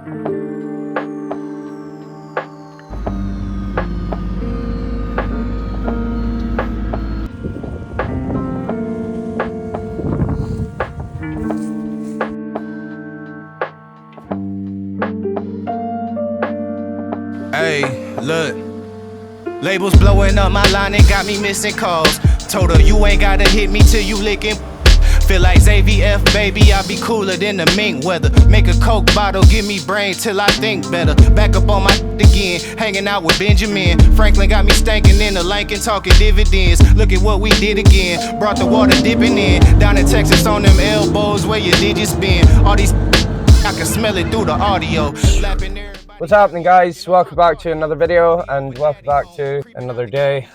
Hey, look. Labels blowing up my line and got me missing calls. Told her you ain't gotta hit me till you licking. Feel like ZVF, baby, I be cooler than the mink weather. Make a Coke bottle, give me brain till I think better. Back up on my again, hanging out with Benjamin. Franklin got me stankin' in the Lincoln, talking dividends. Look at what we did again. Brought the water dipping in. Down in Texas on them elbows where your digits been. All these I can smell it through the audio. What's happening, guys? Welcome back to another video and welcome back to another day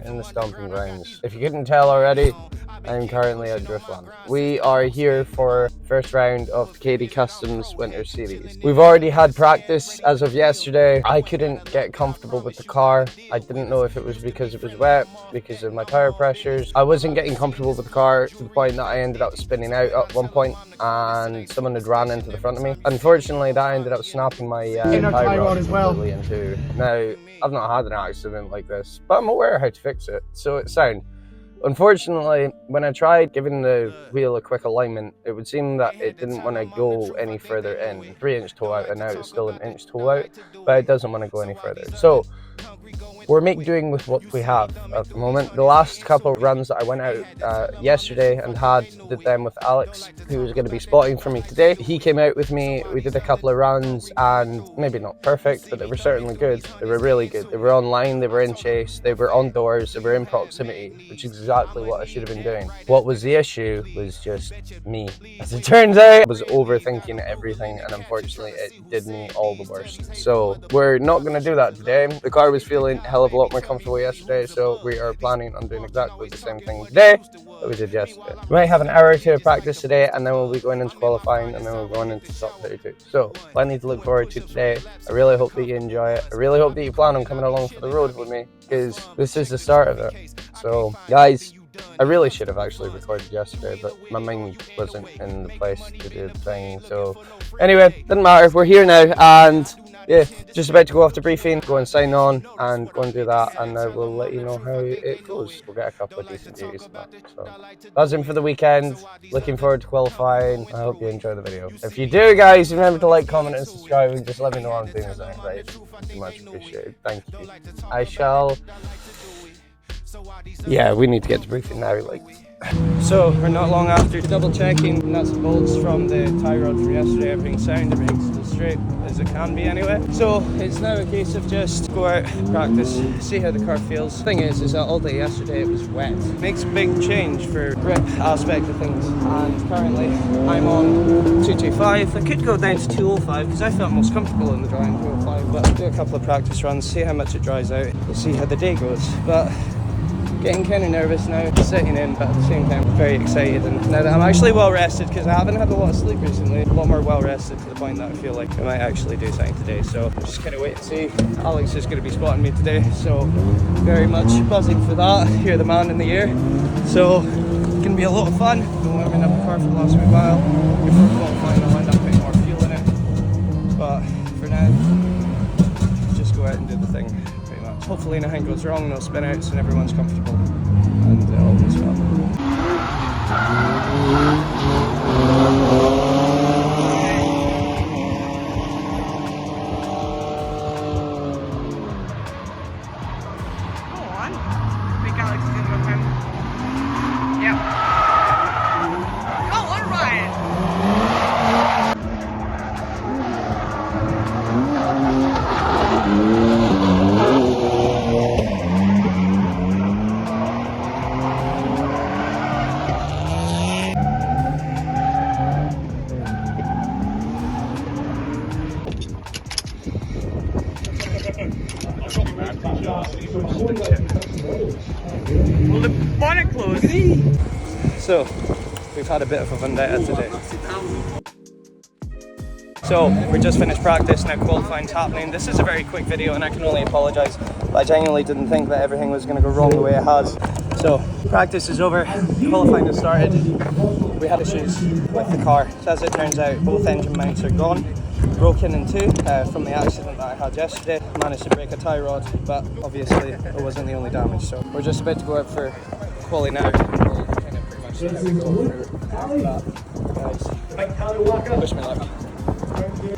in the stomping grounds. If you couldn't tell already, I'm currently at Driftland. We are here for first round of Katie Customs Winter Series. We've already had practice as of yesterday. I couldn't get comfortable with the car. I didn't know if it was because it was wet, because of my tire pressures. I wasn't getting comfortable with the car to the point that I ended up spinning out at one point and someone had ran into the front of me. Unfortunately, that ended up snapping my tie rod as well. In two. Now, I've not had an accident like this, but I'm aware how to fix it, so it's sound. Unfortunately, when I tried giving the wheel a quick alignment, it would seem that it didn't want to go any further in. 3-inch toe out, and now it's still an inch toe out, but it doesn't want to go any further. So we're making doing with what we have at the moment. The last couple of runs that I went out yesterday and did them with Aleks, who was going to be spotting for me today. He came out with me, we did a couple of runs, and maybe not perfect, but they were certainly good. They were really good. They were online, they were in chase, they were on doors, they were in proximity, which is exactly what I should have been doing. What was the issue was just me. As it turns out, I was overthinking everything, and unfortunately it did me all the worst. So we're not going to do that today. The car was feeling a hell of a lot more comfortable yesterday, so we are planning on doing exactly the same thing today that we did yesterday. We might have an hour or two of practice today, and then we'll be going into qualifying, and then we're going into top 32. So plenty to look forward to today. I really hope that you enjoy it. I really hope that you plan on coming along for the road with me, because this is the start of it. So guys, I really should have actually recorded yesterday, but my mind wasn't in the place to do the thing. So anyway, doesn't matter, we're here now, and yeah, just about to go off the briefing, go and sign on and go and do that, and I will let you know how it goes. We'll get a couple of decent views and that. So that's it for the weekend. Looking forward to qualifying. I hope you enjoy the video. If you do, guys, remember to like, comment and subscribe, and just let me know I'm doing this right. It's much appreciated. Thank you. I shall... Yeah, we need to get to briefing now, like. So we're not long after double checking nuts and bolts from the tie rod from yesterday. Everything's sound, everything's as straight as it can be anyway. So it's now a case of just go out, practice, see how the car feels. The thing is that all day yesterday it was wet. Makes a big change for grip aspect of things. And currently I'm on 225. I could go down to 205 because I felt most comfortable in the drying 205, but I'll do a couple of practice runs, see how much it dries out. We'll see how the day goes. But getting kind of nervous now, sitting in, but at the same time very excited. And now that I'm actually well rested, because I haven't had a lot of sleep recently, a lot more well rested to the point that I feel like I might actually do something today. So I'm just kind of wait and see. Aleks is going to be spotting me today, so very much buzzing for that. You're the man in the year, so it's going to be a lot of fun. Been warming up the car for the last wee while. Before qualifying I'll end up putting more fuel in it, but for now just go out and do the thing. Hopefully nothing goes wrong, no spin outs, and everyone's comfortable, and all goes well. Well, the bonnet closed. So, we've had a bit of a vendetta today. So, we just finished practice, now qualifying's happening. This is a very quick video and I can only apologise, but I genuinely didn't think that everything was going to go wrong the way it has. So, practice is over, qualifying has started. We had issues with the car. So as it turns out, both engine mounts are gone. broken in two from the accident that I had yesterday. Managed to break a tie rod, but obviously it wasn't the only damage. So we're just about to go out for quali now. We'll kind of pretty much go through that, guys. Wish me luck.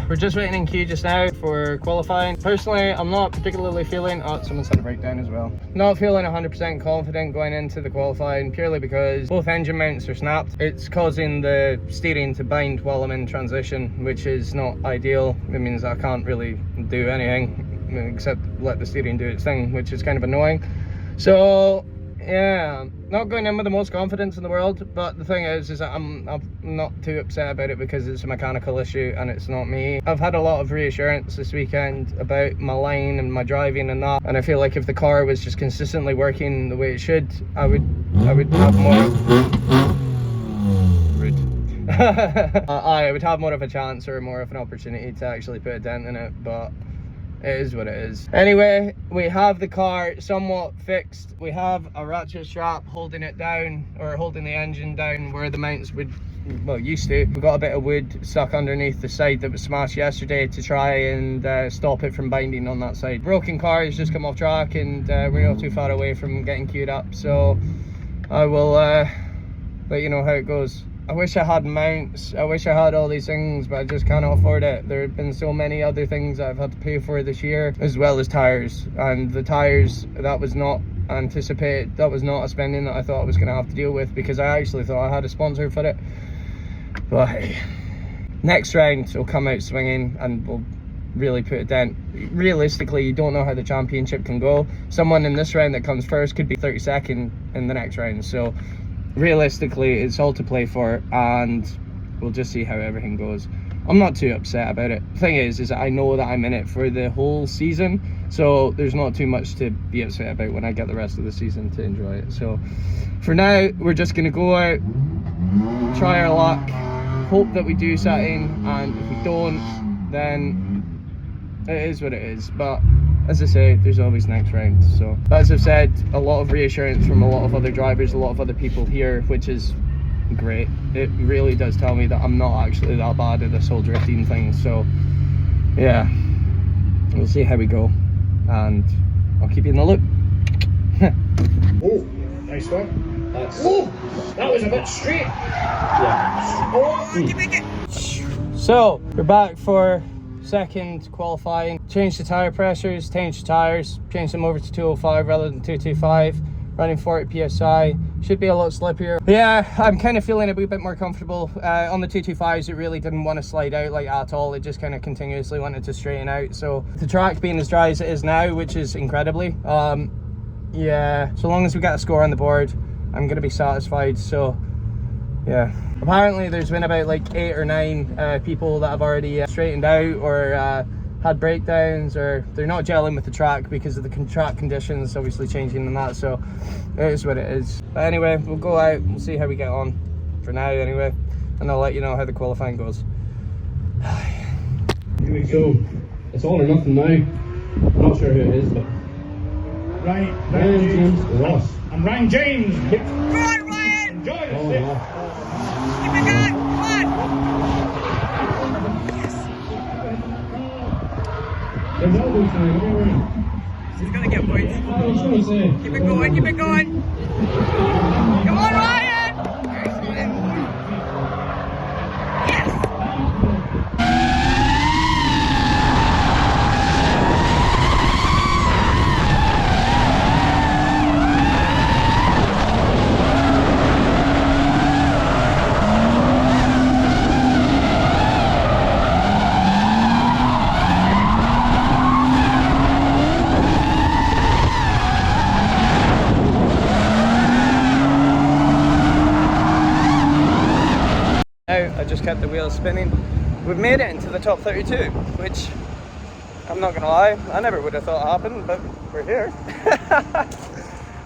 We're just waiting in queue just now for qualifying. Personally, I'm not particularly feeling... Oh, someone's had a breakdown as well. Not feeling 100% confident going into the qualifying purely because both engine mounts are snapped. It's causing the steering to bind while I'm in transition, which is not ideal. It means I can't really do anything except let the steering do its thing, which is kind of annoying. So yeah, not going in with the most confidence in the world, but the thing is that I'm not too upset about it because it's a mechanical issue and it's not me. I've had a lot of reassurance this weekend about my line and my driving and that, and I feel like if the car was just consistently working the way it should, I would have more... Rude. I would have more of a chance or more of an opportunity to actually put a dent in it, but it is what it is. Anyway, we have the car somewhat fixed. We have a ratchet strap holding it down, or holding the engine down where the mounts would, well, used to. We've got a bit of wood stuck underneath the side that was smashed yesterday to try and stop it from binding on that side. Broken car has just come off track and we're not too far away from getting queued up, so I will let you know how it goes. I wish I had mounts, I wish I had all these things, but I just cannot afford it. There have been so many other things that I've had to pay for this year, as well as tyres. And the tyres, that was not anticipated, that was not a spending that I thought I was going to have to deal with, because I actually thought I had a sponsor for it. But hey, next round will come out swinging and we'll really put a dent. Realistically, you don't know how the championship can go. Someone in this round that comes first could be 32nd in the next round, so realistically it's all to play for, and we'll just see how everything goes. I'm not too upset about it. The thing is that I know that I'm in it for the whole season, so there's not too much to be upset about when I get the rest of the season to enjoy it. So for now, we're just going to go out, try our luck, hope that we do something, and if we don't, then it is what it is. But as I say, there's always next round. So as I've said, a lot of reassurance from a lot of other drivers, a lot of other people here, which is great. It really does tell me that I'm not actually that bad at this whole drifting thing. So yeah, we'll see how we go, and I'll keep you in the loop. Oh, nice one. That was a bit straight. Yeah. Oh, you make it. So we're back for second qualifying. Changed the tyre pressures, changed the tyres, changed them over to 205 rather than 225, running 40 psi. Should be a lot slippier. Yeah, I'm kind of feeling a wee bit more comfortable. On the 225s, it really didn't want to slide out like at all. It just kind of continuously wanted to straighten out. So the track being as dry as it is now, which is incredibly, yeah, so long as we get a score on the board, I'm gonna be satisfied. So yeah, apparently there's been about like 8 or 9 people that have already straightened out or had breakdowns, or they're not gelling with the track because of the track conditions obviously changing and that. So it is what it is. But anyway, we'll go out, we'll see how we get on for now anyway, and I'll let you know how the qualifying goes. Here we go. It's all or nothing now. I'm not sure who it is, but Ryan James Ross. And Ryan James. Come on, Ryan! Enjoy it. Keep it going! Come on! There's elbow time. He's gonna get points. I was going to say. Keep it going, keep it going! Come on, Ryan! Yes! I just kept the wheels spinning. We've made it into the top 32, which I'm not gonna lie, I never would have thought happened, but we're here.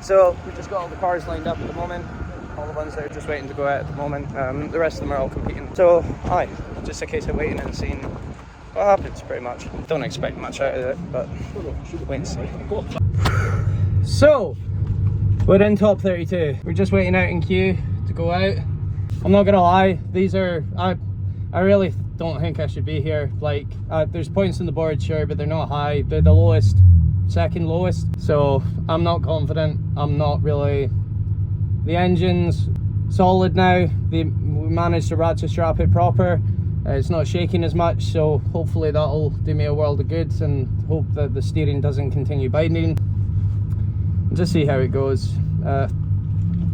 So we just got all the cars lined up at the moment, all the ones that are just waiting to go out at the moment. The rest of them are all competing. So aye, just a case of waiting and seeing what happens pretty much. Don't expect much out of it, but wait and see. So we're in top 32. We're just waiting out in queue to go out. I'm not gonna lie, these are, I really don't think I should be here. Like, there's points on the board, sure, but they're not high. They're the lowest, second lowest. So I'm not confident. I'm not really. The engine's solid now. We managed to ratchet strap it proper. It's not shaking as much, so hopefully that'll do me a world of good, and hope that the steering doesn't continue binding. Just see how it goes.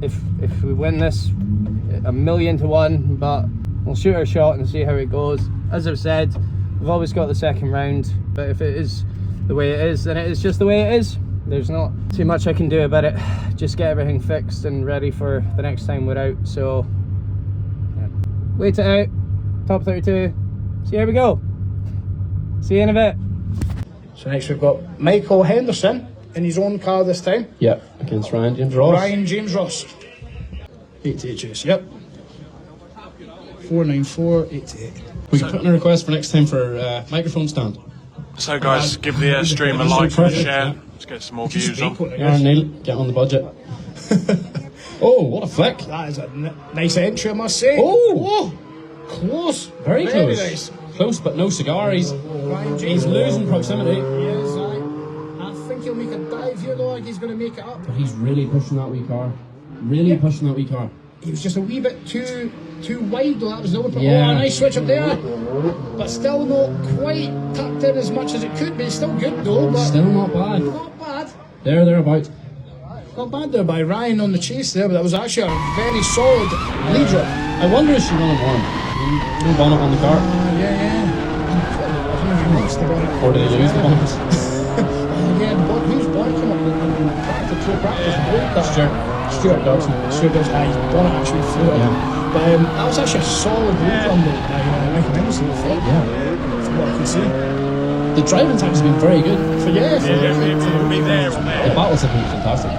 If we win this, 1,000,000 to 1, but we'll shoot our shot and see how it goes. As I've said, we've always got the second round, but if it is the way it is, then it is just the way it is. There's not too much I can do about it. Just get everything fixed and ready for the next time we're out. So yeah. Wait it out, top 32, see how we go. See you in a bit. So next we've got Michael Henderson in his own car this time. Yeah, against Ryan James Ross. Ryan James Ross. 88 chase, yep. 494, 88. We can put in a request for next time for microphone stand. So guys, give the stream a like and a share. Let's get some more views on. Yeah, Neil, get on the budget. Oh, what a flick. That is a nice entry, I must say. Oh! Close. Very close. Nice. Close, but no cigar. He's losing proximity. Yes, I think he'll make a dive here though, like he's going to make it up. But he's really pushing that wee car. Really pushing that wee car. He was just a wee bit too wide though, that was the only problem. Yeah. Oh, a nice switch up there. But still not quite tucked in as much as it could be. Still good though, but Still not bad. not bad. Thereabouts. Not bad there by Ryan on the chase there, but that was actually a very solid lead drop. I wonder if she run it warm. No bonnet on the car. Yeah. Or did they lose the bonnet? Yeah, but whose bonnet came up in practice? Stwearr Dodson. Stwearr Riddell. His bonnet actually flew up. Yeah. But that was actually a solid lead run though by Michael Henderson, I thought. Yeah. From what I can see. The driving times have been very good. For Be there or The there. battles have been fantastic.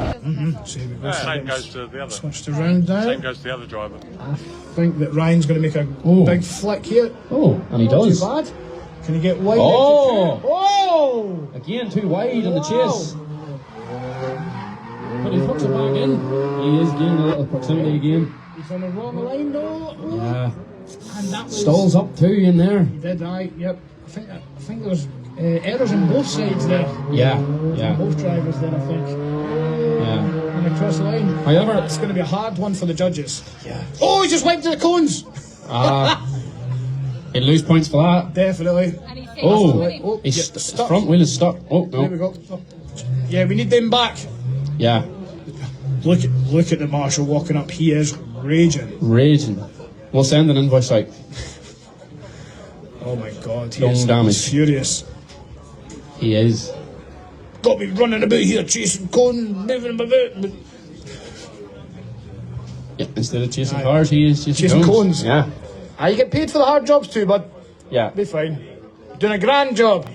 So here we go. Same goes to the other. Switched around now. Same goes to the other driver. I think that Ryan's going to make a big flick here. Oh, and he Not does. too bad. Can he get wide? Oh! Oh! Again, too wide on the chase. But he hooks it back in. He is gaining a little proximity again. He's on the wrong line though. Oh. Yeah. And that was... Stalls up too in there. He did, yep. I think there was errors on both sides there. Yeah. Both drivers there, I think. Yeah. And across the line. However, It's going to be a hard one for the judges. Yeah. Oh, he just went to the cones! he'll lose points for that. Definitely. Oh, his stuck. front wheel is stuck. Oh, There we no. go. Yeah, we need them back. Yeah. Look at the marshal walking up. He is raging. Raging. We'll send an invoice out. Oh my God, he Long is damage. furious. He is. Got me running about here, chasing cones, moving about. Yeah, instead of chasing cars, he is Chasing cones. Yeah. You get paid for the hard jobs too, bud. Yeah. Be fine. Doing a grand job.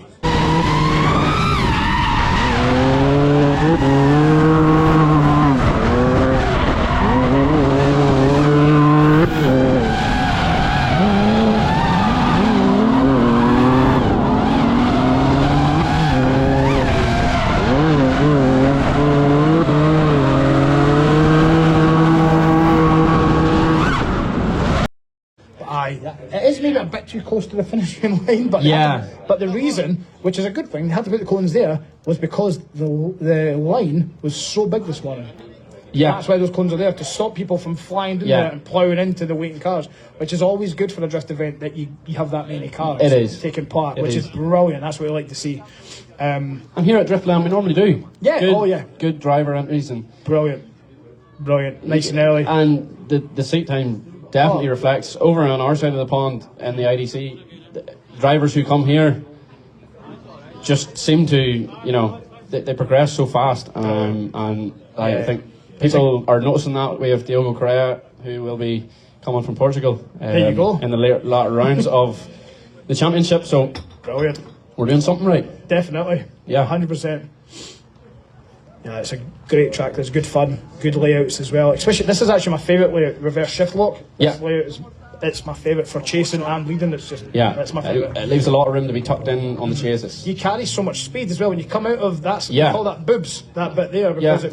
It is maybe a bit too close to the finishing line, but but the reason, which is a good thing, they had to put the cones there, was because the line was so big this morning. Yeah. That's why those cones are there, to stop people from flying down there and ploughing into the waiting cars, which is always good for a drift event, that you have that many cars taking part, which is brilliant. That's what we like to see. And here at Driftland we normally do. Yeah, Good driver entries and brilliant, nice and early. And the seat time definitely reflects over on our side of the pond in the IDC. The drivers who come here just seem to, they progress so fast, and I think people are noticing that. We have Diogo Correa, who will be coming from Portugal there you go. in the latter rounds of the championship. So Brilliant. We're doing something right. Definitely. Yeah. 100%. Yeah, it's a great track. There's good fun, good layouts as well. Especially, this is actually my favourite layout, reverse shift lock. This layout it's my favourite for chasing and leading. It's just, that's my favourite. It leaves a lot of room to be tucked in on the chases. You carry so much speed as well when you come out of that. We call that boobs, that bit there, because it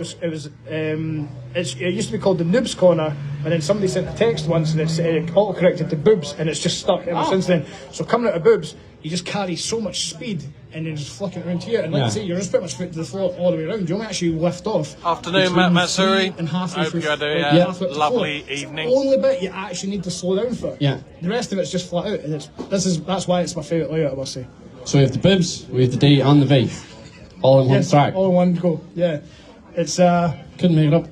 used to be called the noobs corner, But then somebody sent a text once and it's auto-corrected to boobs, and it's just stuck ever since then. So coming out of boobs, you just carry so much speed and then just flicking around here. And like I say, you're just pretty much foot to the floor all the way around. You only actually lift off. Afternoon, Matt Matsuri. And halfway Hope through. you had a lovely evening. The only bit you actually need to slow down for. Yeah. The rest of it's just flat out, and that's why it's my favourite layout, I must say. So we have the bibs, we have the D and the V, all in one track. All in one go. Yeah, it's couldn't make it up.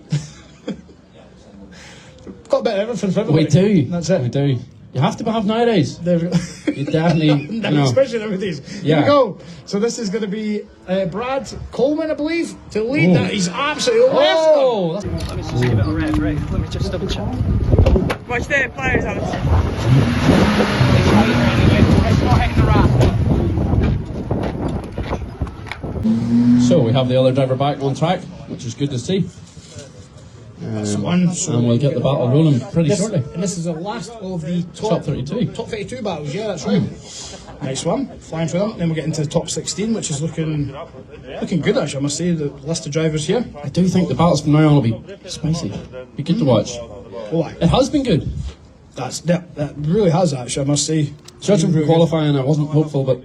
got a bit of everything for everybody. We do. That's it. We do. You have to have nowadays. There we go. You definitely, you know. Especially nowadays. Here we go. So this is going to be Brad Coleman, I believe, to lead that. He's absolutely left. Let me just give it a red, right? Let me just double check. Watch the players, Alex. It's not hitting the rack. So we have the other driver back on track, which is good to see. That's one. So And we'll get the battle rolling pretty shortly. And this is the last of the Top 32. Top 32 battles, yeah, that's right. Nice one, flying through them. Then we'll get into the top 16, which is looking good actually, I must say, the list of drivers here. I do think the battles from now on will be spicy. Be good to watch. Oh, It has been good. that really has actually, I must say. Judging from qualifying, I wasn't hopeful, but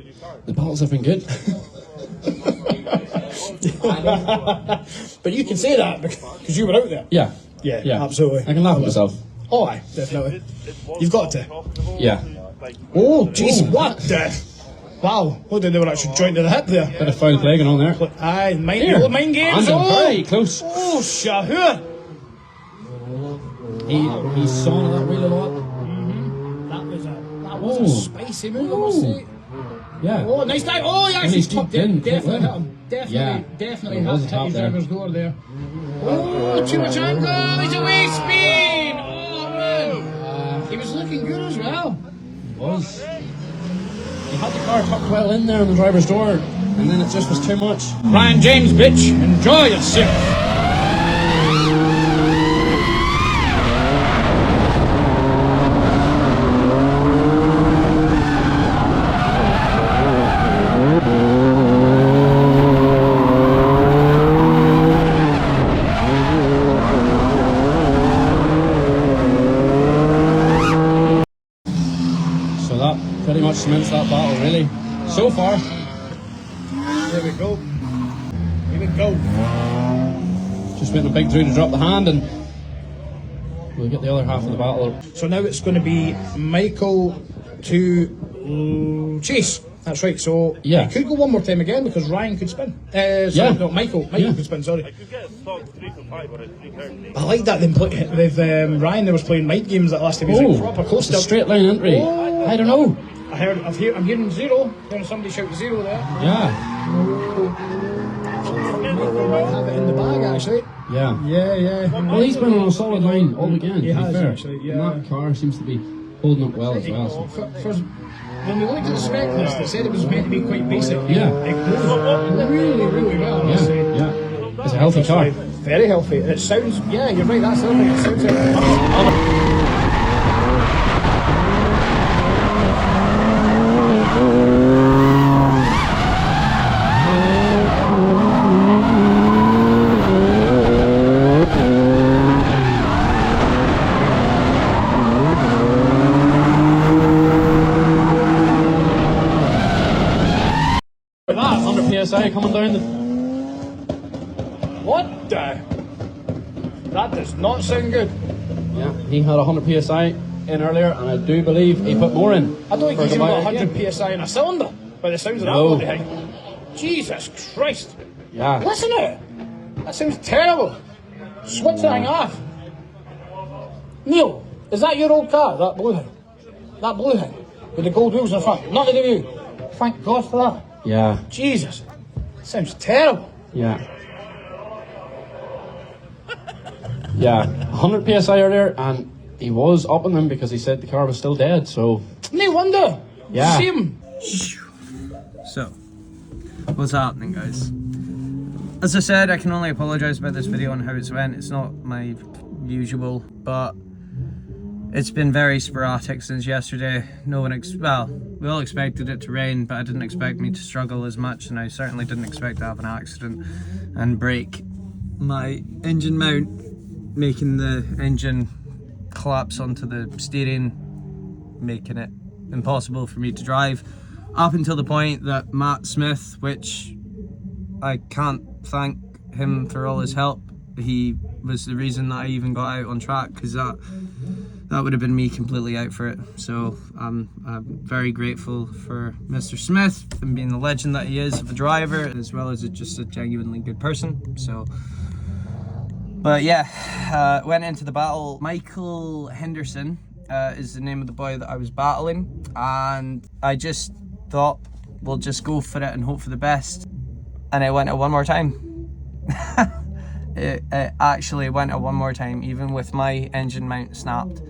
the battles have been good. But you can say that because you were out there. Yeah. Yeah, absolutely. I can laugh at myself. Oh, aye, definitely. You've got to. Yeah. Oh, jeez, what the? Wow, look, they were actually joined to the hip there. Bit of foul play going on there. Aye, mind games. Very close. Oh, Shahur. He saw that wheel a lot. That was a spicy move, I must say. Yeah. Oh, nice dive. Oh, yeah, he's tucked in. Definitely hit him. Definitely has hit his driver's door there. Oh, too much angle. He's away speed. Oh, man. He was looking good as well. He was. He had the car tucked well in there on the driver's door, and then it just was too much. Ryan James, bitch. Enjoy yourself. Pretty much cements that battle, really. So far. Here we go. Here we go. Just waiting on Big Drew to drop the hand, and we'll get the other half of the battle. So now it's going to be Michael to Chase. That's right. So it could go one more time again because Ryan could spin. No, Michael could spin. Sorry. I like that. With Ryan, they was playing mind games that last time. He was like proper close to straight line entry. Oh. I don't know. I'm hearing zero. Hearing somebody shout zero there. Yeah. Might have it in the bag actually. Yeah. Yeah. Well, he's been on a solid line all weekend. He has actually. Yeah. And that car seems to be holding up well as well. So. When we looked at the spec list, it said it was meant to be quite basic. Yeah. It goes really, really well. Yeah. It's a healthy car. Very healthy. It sounds. Yeah, you're right. That's the other thing. It sounds like. PSI coming down the... What the? That does not sound good. Yeah, he had 100 PSI in earlier, and I do believe he put more in. I don't think he's even got 100 PSI in a cylinder, by the sounds of that bloody thing. Jesus Christ. Yeah. Listen to it. That sounds terrible. Switch the thing off. Neil, is that your old car, that blue thing? That blue thing? With the gold wheels in the front? Not to do you. Thank God for that. Yeah. Jesus. Sounds terrible. Yeah. Yeah. 100 PSI earlier, and he was up on them because he said the car was still dead, so... No wonder. Yeah. See him. So, what's happening, guys? As I said, I can only apologise about this video and how it's went. It's not my usual, but it's been very sporadic since yesterday. No one well, we all expected it to rain, but I didn't expect me to struggle as much, and I certainly didn't expect to have an accident and break my engine mount, making the engine collapse onto the steering, making it impossible for me to drive, up until the point that Matt Smith, which I can't thank him for all his help, he was the reason that I even got out on track, because that would have been me completely out for it. So I'm very grateful for Mr. Smith and being the legend that he is of a driver, as well as just a genuinely good person. So, but yeah, went into the battle. Michael Henderson is the name of the boy that I was battling, and I just thought we'll just go for it and hope for the best. And it went out one more time. It actually went out one more time, even with my engine mount snapped.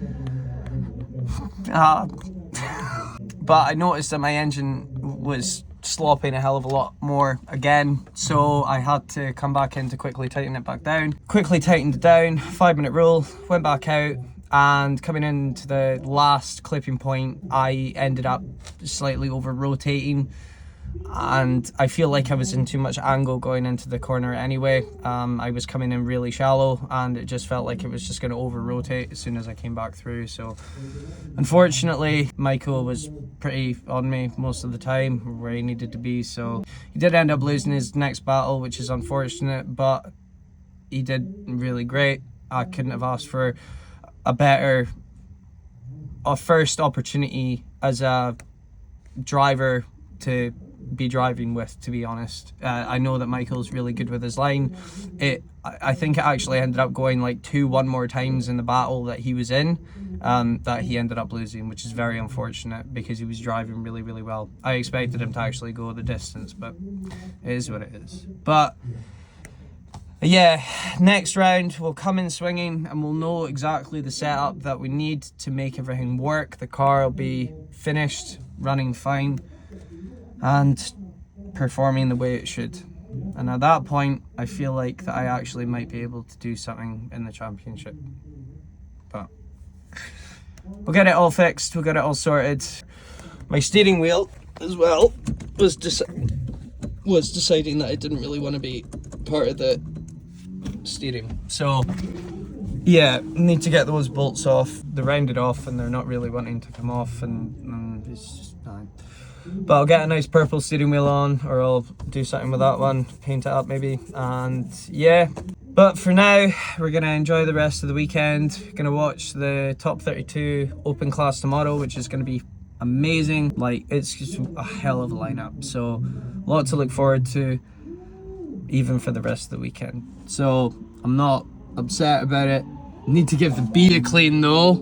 But I noticed that my engine was slopping a hell of a lot more again, so I had to come back in to quickly tighten it back down. Quickly tightened it down, 5-minute rule, went back out, and coming into the last clipping point, I ended up slightly over rotating, and I feel like I was in too much angle going into the corner anyway. I was coming in really shallow, and it just felt like it was just going to over rotate as soon as I came back through. So unfortunately, Michael was pretty on me most of the time, where he needed to be. So he did end up losing his next battle, which is unfortunate, but he did really great. I couldn't have asked for a first opportunity as a driver to be driving with, to be honest. I know that Michael's really good with his line. I think it actually ended up going like 2-1 more times in the battle that he was in, that he ended up losing, which is very unfortunate because he was driving really, really well. I expected him to actually go the distance, but it is what it is. But yeah, next round we'll come in swinging and we'll know exactly the setup that we need to make everything work. The car will be finished, running fine, and performing the way it should. And at that point, I feel like that I actually might be able to do something in the championship. But we'll get it all fixed, we'll get it all sorted. My steering wheel as well was deciding that I didn't really want to be part of the steering. So yeah, need to get those bolts off. They're rounded off and they're not really wanting to come off, and it's just fine. But I'll get a nice purple steering wheel on, or I'll do something with that one, paint it up maybe, and yeah. But for now, we're gonna enjoy the rest of the weekend. Gonna watch the top 32 open class tomorrow, which is gonna be amazing. Like, it's just a hell of a lineup, so a lot to look forward to, even for the rest of the weekend. So I'm not upset about it. Need to give the B a clean though.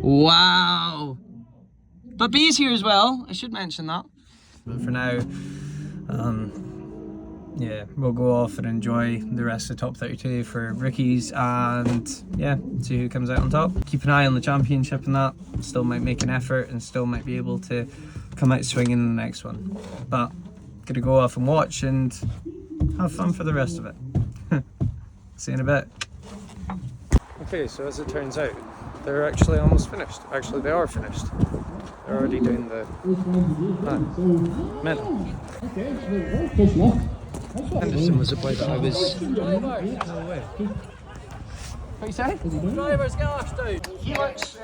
Wow. But B's here as well, I should mention that. But for now, yeah, we'll go off and enjoy the rest of the top 32 for rookies, and yeah, see who comes out on top. Keep an eye on the championship and that. Still might make an effort and still might be able to come out swinging in the next one. But gonna go off and watch and have fun for the rest of it. See you in a bit. Okay, so as it turns out, they're actually almost finished. Actually, they are finished. They're already doing the medal. Henderson was a boy that I was... No way. What you say? Driver's gassed out. Aleks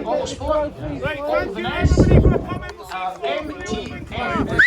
Motorsport. Right, thank you everybody for coming. MTM.